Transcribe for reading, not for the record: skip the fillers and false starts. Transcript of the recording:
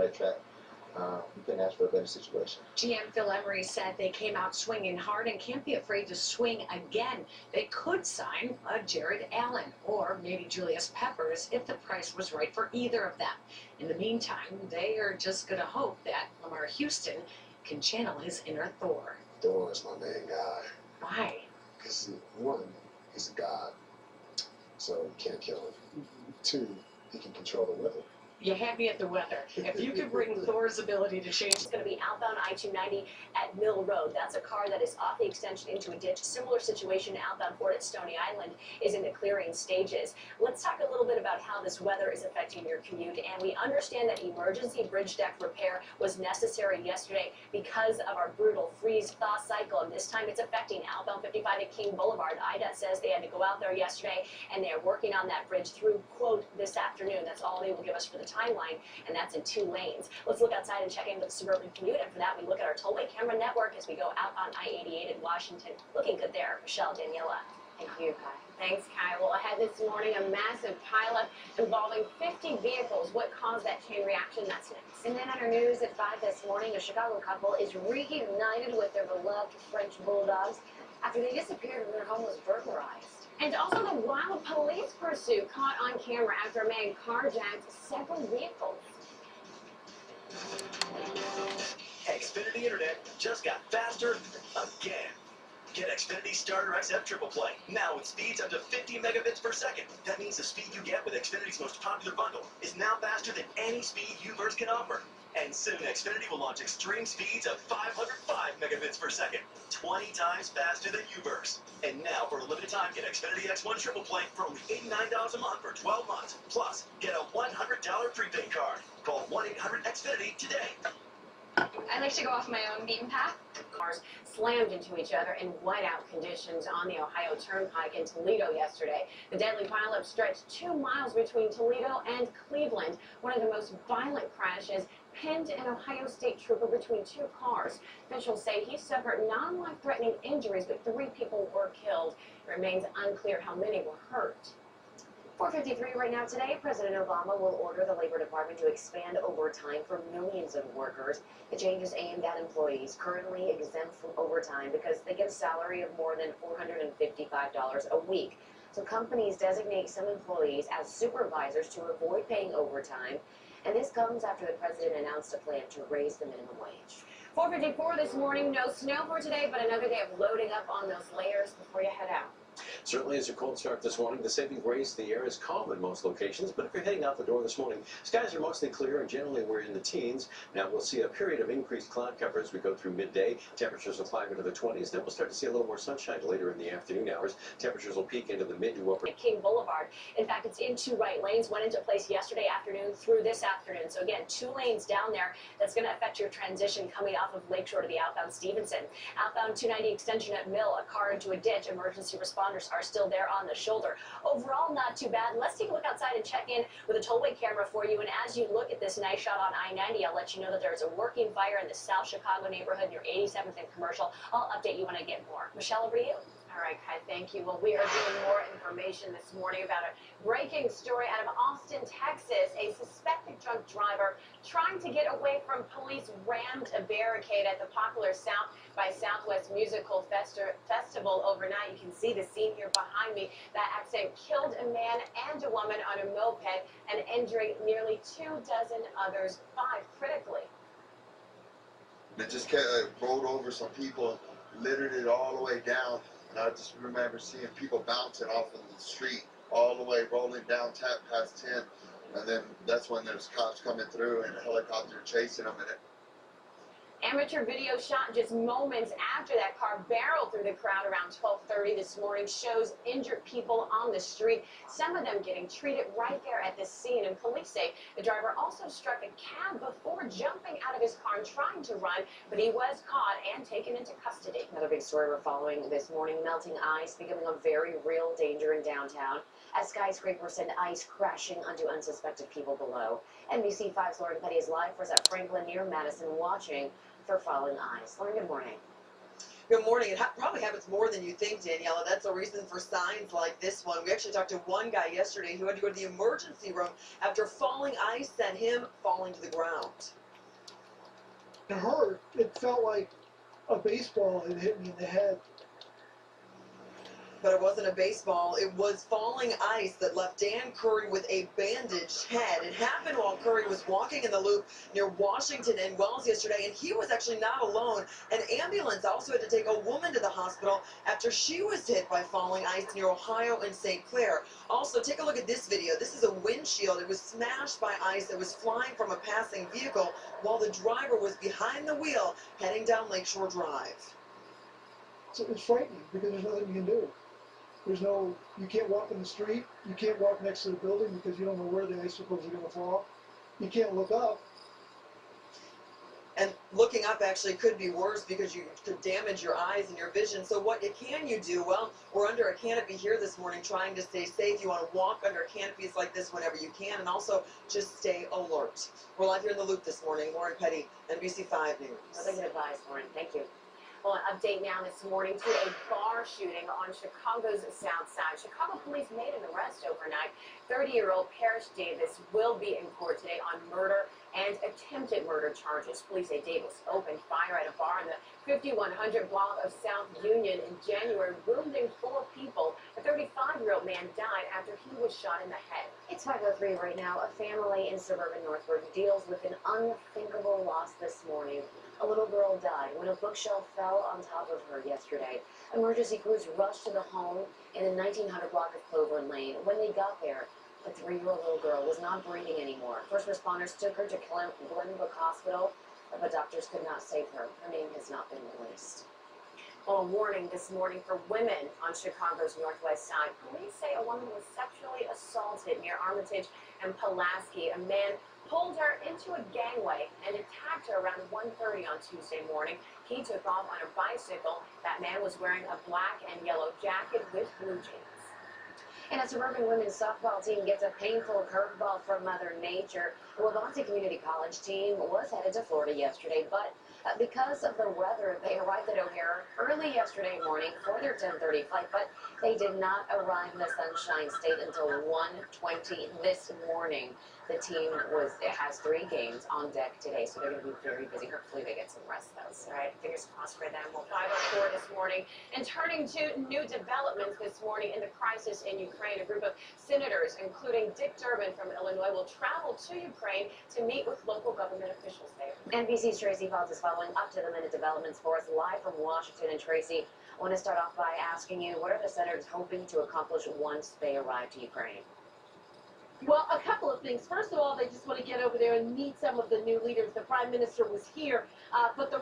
right track. You couldn't ask for a better situation. GM Phil Emery said they came out swinging hard and can't be afraid to swing again. They could sign a Jared Allen or maybe Julius Peppers if the price was right for either of them. In the meantime, they are just going to hope that Lamar Houston can channel his inner Thor. Thor is my main guy. Why? Because one, he's a god, so you can't kill him. Two, he can control the weather. You had me at the weather. If you could bring Thor's ability to change. It's going to be outbound I-290 at Mill Road. That's a car that is off the extension into a ditch. Similar situation outbound Ford at Stony Island is in the clearing stages. Let's talk a little bit about how this weather is affecting your commute. And we understand that emergency bridge deck repair was necessary yesterday because of our brutal freeze-thaw cycle. And this time it's affecting outbound 55 at King Boulevard. IDOT says they had to go out there yesterday and they're working on that bridge through, quote, this afternoon. That's all they will give us for the timeline, and that's in 2 lanes. Let's look outside and check in with the suburban commute, and for that we look at our tollway camera network as we go out on I-88 in Washington. Looking good there. Michelle, Daniela. Thank you, Kai. Thanks, Kai. Well, ahead this morning, a massive pileup involving 50 vehicles. What caused that chain reaction? That's next. And then on our news at 5 this morning, a Chicago couple is reunited with their beloved French bulldogs after they disappeared when their home was burglarized. And also the wild police pursuit caught on camera after a man carjacked several vehicles. Xfinity Internet just got faster again. Get Xfinity Starter XM Triple Play, now with speeds up to 50 megabits per second. That means the speed you get with Xfinity's most popular bundle is now faster than any speed U-verse can offer. And soon, Xfinity will launch extreme speeds of 505 megabits per second, 20 times faster than U-verse. And now, for a limited time, get Xfinity X1 Triple Play for only $89 a month for 12 months. Plus, get a $100 prepaid card. Call 1-800-XFINITY today. I like to go off my own beaten path. Cars slammed into each other in whiteout conditions on the Ohio Turnpike in Toledo yesterday. The deadly pileup stretched 2 miles between Toledo and Cleveland. One of the most violent crashes pinned an Ohio State trooper between 2 cars. Officials say he suffered non-life-threatening injuries, but 3 people were killed. It remains unclear how many were hurt. 4:53 right now today, President Obama will order the Labor Department to expand overtime for millions of workers. The change is aimed at employees currently exempt from overtime because they get a salary of more than $455 a week. So companies designate some employees as supervisors to avoid paying overtime. And this comes after the president announced a plan to raise the minimum wage. 4:54 this morning, no snow for today, but another day of loading up on those layers before you head out. Certainly is a cold start this morning. The saving grace, the air is calm in most locations, but if you're heading out the door this morning, skies are mostly clear and generally we're in the teens. Now we'll see a period of increased cloud cover as we go through midday. Temperatures will climb into the 20s. Then we'll start to see a little more sunshine later in the afternoon hours. Temperatures will peak into the mid to upper. King Boulevard. In fact, it's in 2 right lanes. Went into place yesterday afternoon through this afternoon. So again, 2 lanes down there. That's going to affect your transition coming off of Lakeshore to the outbound Stevenson. Outbound 290 extension at Mill, a car into a ditch. Emergency responders are still there on the shoulder. Overall, not too bad. Let's take a look outside and check in with a tollway camera for you. And as you look at this nice shot on I-90, I'll let you know that there's a working fire in the South Chicago neighborhood near 87th and Commercial. I'll update you when I get more. Michelle, over to you. All right, Kai, thank you. Well, we are getting more information this morning about a breaking story out of Austin, Texas. A suspected drunk driver trying to get away from police rammed a barricade at the popular South by Southwest Musical Festival overnight. You can see the scene here behind me. That accident killed a man and a woman on a moped and injuring nearly 24 others, 5 critically. It just rolled over some people, littered it all the way down. And I just remember seeing people bouncing off of the street all the way, rolling down past 10. And then that's when there's cops coming through and a helicopter chasing them. And Amateur video shot just moments after that car barreled through the crowd around 12:30 this morning shows injured people on the street, some of them getting treated right there at the scene. And police say the driver also struck a cab before jumping out of his car and trying to run, but he was caught and taken into custody. Another big story we're following this morning, melting ice becoming a very real danger in downtown as skyscrapers send ice crashing onto unsuspected people below. NBC5's Lauren Petty is live for us at Franklin near Madison watching for falling ice. Lauren, good morning. Good morning. It probably happens more than you think, Daniela. That's a reason for signs like this one. We actually talked to one guy yesterday who had to go to the emergency room after falling ice sent him falling to the ground. It hurt. It felt like a baseball had hit me in the head. But it wasn't a baseball. It was falling ice that left Dan Curry with a bandaged head. It happened while Curry was walking in the loop near Washington and Wells yesterday, and he was actually not alone. An ambulance also had to take a woman to the hospital after she was hit by falling ice near Ohio and St. Clair. Also, take a look at this video. This is a windshield. It was smashed by ice that was flying from a passing vehicle while the driver was behind the wheel heading down Lakeshore Drive. So it's frightening because there's nothing you can do. You can't walk in the street, you can't walk next to the building because you don't know where the icicles are going to fall. You can't look up. And looking up actually could be worse because you could damage your eyes and your vision. So what can you do? Well, we're under a canopy here this morning trying to stay safe. You want to walk under canopies like this whenever you can, and also just stay alert. We're live here in the Loop this morning. Lauren Petty, NBC5 News. Really good advice, Lauren. Thank you. Well, an update now this morning to a bar shooting on Chicago's South Side. Chicago police made an arrest overnight. 30-year-old Parrish Davis will be in court today on murder and attempted murder charges. Police say Davis opened fire at a bar in the 5100 block of South Union in January, wounding 4 people. A 35-year-old man died after he was shot in the head. It's 5:03 right now. A family in suburban Northford deals with an unthinkable loss this morning. A little girl died when a bookshelf fell on top of her yesterday. Emergency crews rushed to the home in the 1900 block of Clover Lane. When they got there, the 3-year-old little girl was not breathing anymore. First responders took her to Glenbrook Hospital, but doctors could not save her. Her name has not been released. Well, a warning this morning for women on Chicago's northwest side. Police say a woman was sexually assaulted near Armitage and Pulaski. A man pulled her into a gangway and attacked her around 1:30 on Tuesday morning. He took off on a bicycle. That man was wearing a black and yellow jacket with blue jeans. And a suburban women's softball team gets a painful curveball from Mother Nature. The Wavanti Community College team was headed to Florida yesterday, but because of the weather, they arrived at O'Hare early yesterday morning for their 10:30 flight, but they did not arrive in the Sunshine State until 1:20 this morning. The team has 3 games on deck today, so they're going to be very busy. Hopefully they get some rest, though. All right, fingers crossed for them. Well, 5:04 this morning. And turning to new developments this morning in the crisis in Ukraine, a group of senators, including Dick Durbin from Illinois, will travel to Ukraine to meet with local government officials there. NBC's Tracy Falls is following up-to-the-minute developments for us live from Washington. And Tracy, I want to start off by asking you, what are the senators hoping to accomplish once they arrive to Ukraine? Well, a couple of things. First of all, they just want to get over there and meet some of the new leaders. The prime minister was here, but the